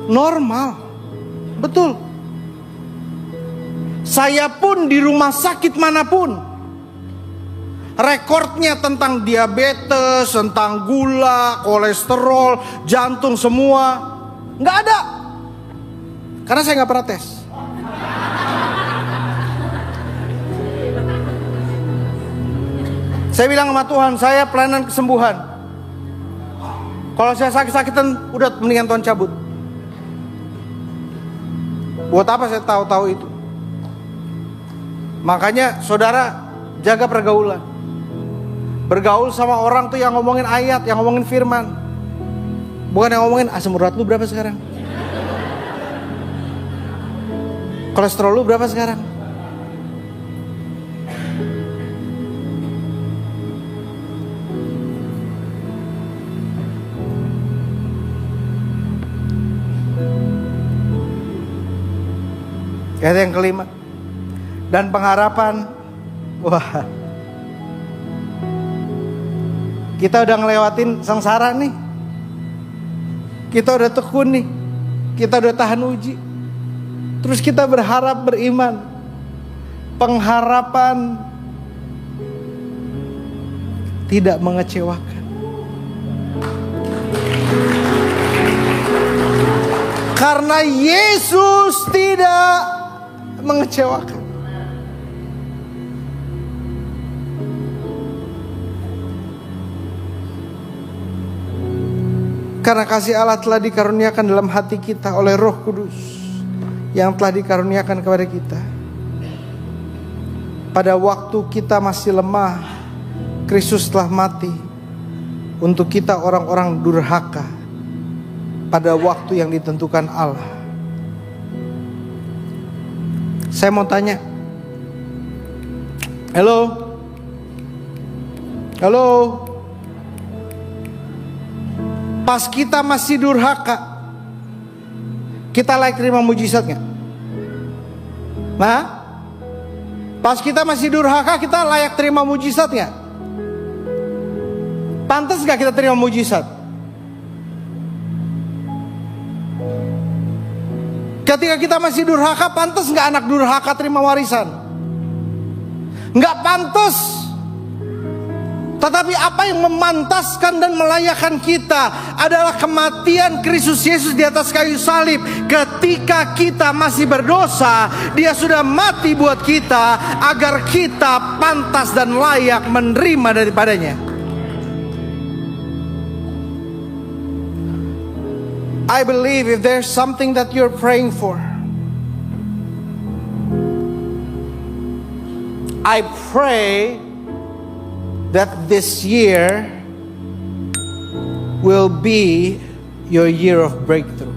Normal. Betul. Saya pun di rumah sakit manapun, rekornya tentang diabetes, tentang gula, kolesterol, jantung semua nggak ada. Karena saya nggak pernah tes. Saya bilang sama Tuhan, saya pelayanan kesembuhan. Kalau saya sakit-sakitan, udah mendingan Tuhan cabut. Buat apa saya tahu-tahu itu? Makanya saudara jaga pergaulan. Bergaul sama orang tuh yang ngomongin ayat, yang ngomongin firman. Bukan yang ngomongin asam urat lu berapa sekarang? Kolesterol lu berapa sekarang? Ayat yang kelima. Dan pengharapan. Wah, kita udah ngelewatin sengsara nih. Kita udah tekun nih. Kita udah tahan uji. Terus kita berharap, beriman. pengharapan tidak mengecewakan. Karena Yesus tidak mengecewakan. Karena kasih Allah telah dikaruniakan dalam hati kita oleh Roh Kudus yang telah dikaruniakan kepada kita. Pada waktu kita masih lemah, Kristus telah mati untuk kita orang-orang durhaka pada waktu yang ditentukan Allah. Saya mau tanya. Halo? Halo? Pas kita masih durhaka, kita layak terima mujizat gak? Nah? Pas kita masih durhaka, kita layak terima mujizat gak? Pantas gak kita terima mujizat? Ketika kita masih durhaka, pantas gak anak durhaka terima warisan? Gak pantas. Tetapi apa yang memantaskan dan melayakkan kita adalah kematian Kristus Yesus di atas kayu salib. Ketika kita masih berdosa, Dia sudah mati buat kita agar kita pantas dan layak menerima daripadanya. I believe if there's something that you're praying for, I pray that this year will be your year of breakthrough.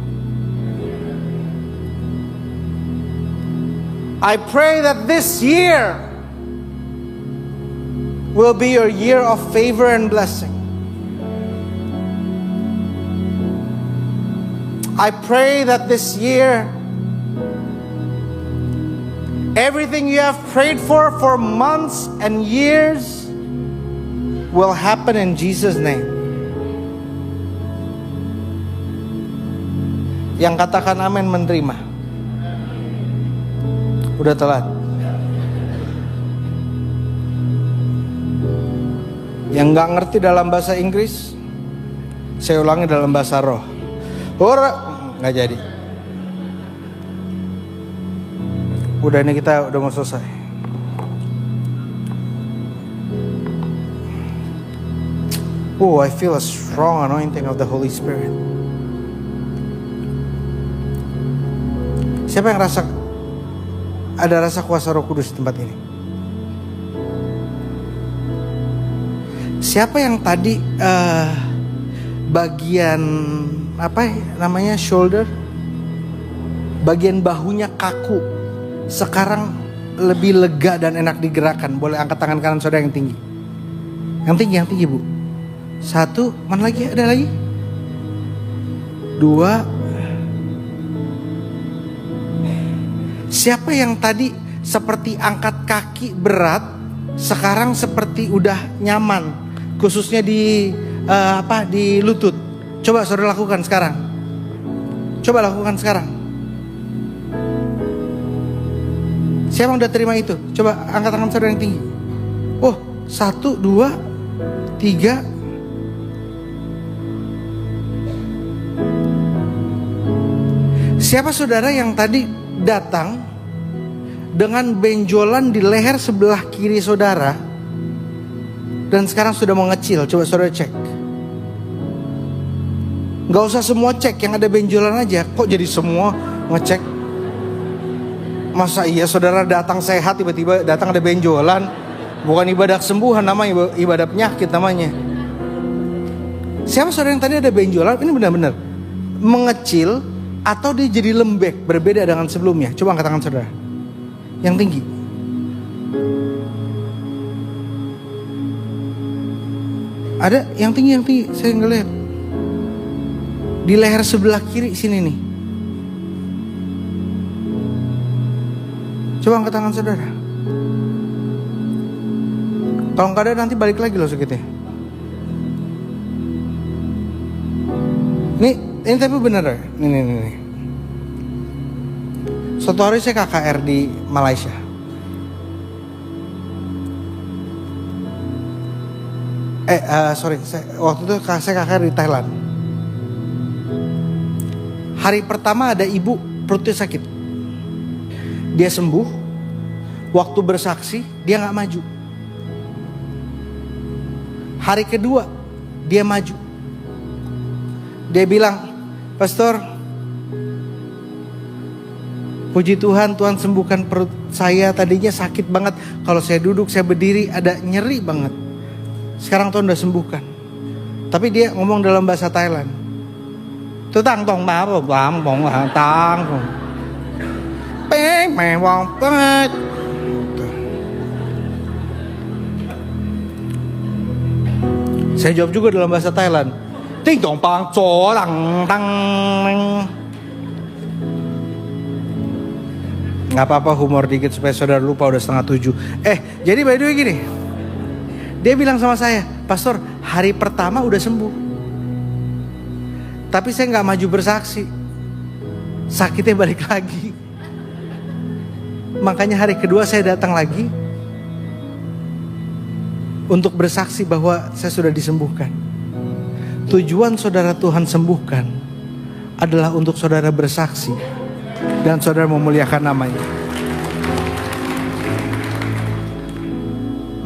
I pray that this year will be your year of favor and blessing. I pray that this year, everything you have prayed for months and years will happen in Jesus' name. Yang katakan amin menerima. Udah telat. Yang gak ngerti dalam bahasa Inggris, saya ulangi dalam bahasa roh. Gak jadi. Udah, ini kita udah mau selesai. Oh, I feel a strong anointing of the Holy Spirit. Siapa yang ada rasa kuasa Roh Kudus di tempat ini? Siapa yang tadi bagian apa namanya shoulder, bagian bahunya kaku, sekarang lebih lega dan enak digerakkan? Boleh angkat tangan kanan saudara yang tinggi. Yang tinggi Bu. 1, mana lagi? Ada lagi? 2. Siapa yang tadi seperti angkat kaki berat, sekarang seperti udah nyaman, khususnya di di lutut? Coba saudara lakukan sekarang. Coba lakukan sekarang. Siapa yang udah terima itu? Coba angkat tangan saudara yang tinggi. Oh, 1, 2, 3. Siapa saudara yang tadi datang dengan benjolan di leher sebelah kiri saudara dan sekarang sudah mengecil? Coba saudara cek. Gak usah semua cek, yang ada benjolan aja. Kok jadi semua ngecek? Masa iya saudara datang sehat tiba-tiba datang ada benjolan? Bukan ibadah kesembuhan namanya, ibadah penyakit namanya. Siapa saudara yang tadi ada benjolan? Ini benar-benar mengecil atau dia jadi lembek, berbeda dengan sebelumnya? Coba angkat tangan saudara yang tinggi. Ada yang tinggi, saya ngeliat di leher sebelah kiri sini nih. Coba angkat tangan saudara. Kalau nggak ada nanti balik lagi loh sakitnya. Ini tapi bener ya. Nih. Suatu hari saya KKR di Malaysia. Waktu itu saya KKR di Thailand. Hari pertama ada ibu perutnya sakit. Dia sembuh. Waktu bersaksi dia gak maju. Hari kedua dia maju. Dia bilang, "Pastor, puji Tuhan, Tuhan sembuhkan perut saya. Tadinya sakit banget. Kalau saya duduk, saya berdiri ada nyeri banget. Sekarang Tuhan udah sembuhkan." Tapi dia ngomong dalam bahasa Thailand. Tutang tong ba bam bong tang. Peng meng wong peng. Saya jawab juga dalam bahasa Thailand. Ting tong pang co lang tang. Gak apa-apa, humor dikit supaya saudara lupa, udah 6:30. Jadi by the way gini. Dia bilang sama saya, "Pastor, hari pertama udah sembuh. Tapi saya gak maju bersaksi. Sakitnya balik lagi. Makanya hari kedua saya datang lagi untuk bersaksi bahwa saya sudah disembuhkan." Tujuan saudara Tuhan sembuhkan adalah untuk saudara bersaksi dan saudara memuliakan namanya.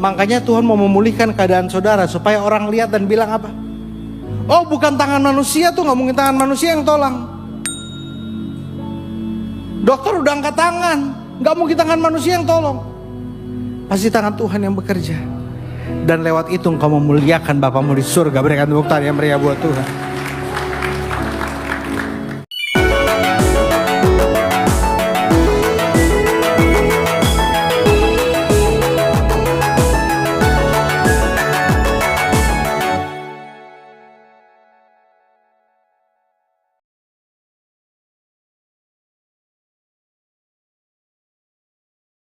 Makanya Tuhan mau memulihkan keadaan saudara supaya orang lihat dan bilang apa? Oh, bukan tangan manusia tuh, gak mungkin tangan manusia yang tolong. Dokter udah angkat tangan, gak mungkin tangan manusia yang tolong. Pasti tangan Tuhan yang bekerja. Dan lewat itu engkau memuliakan Bapamu di surga. Berikan tepuk tangan yang meriah buat Tuhan.